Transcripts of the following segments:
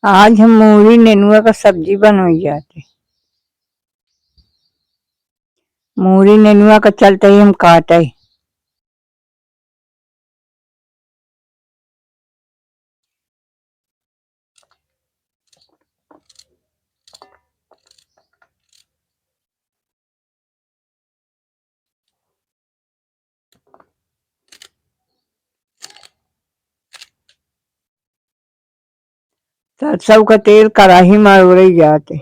आज हम मूली नेनुआ का सब्जी बनवाई जाते। मूली नेनुआ का चलते ही हम काटे। सरसों का तेल कढ़ाई में उड़ई जाते।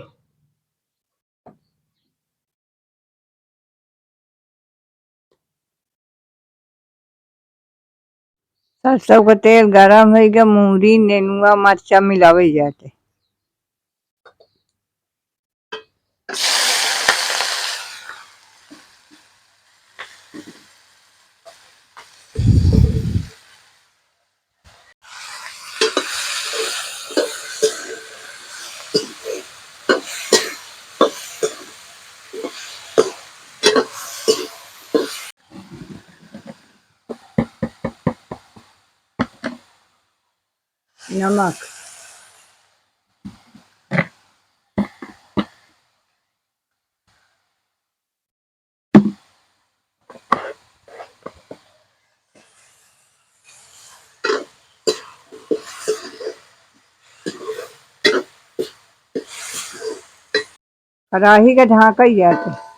सरसों का तेल गरम हो गया, मूली नेनुआ मरचा मिलावे जाते। नमक, कढ़ाई का ढाका ही जाते।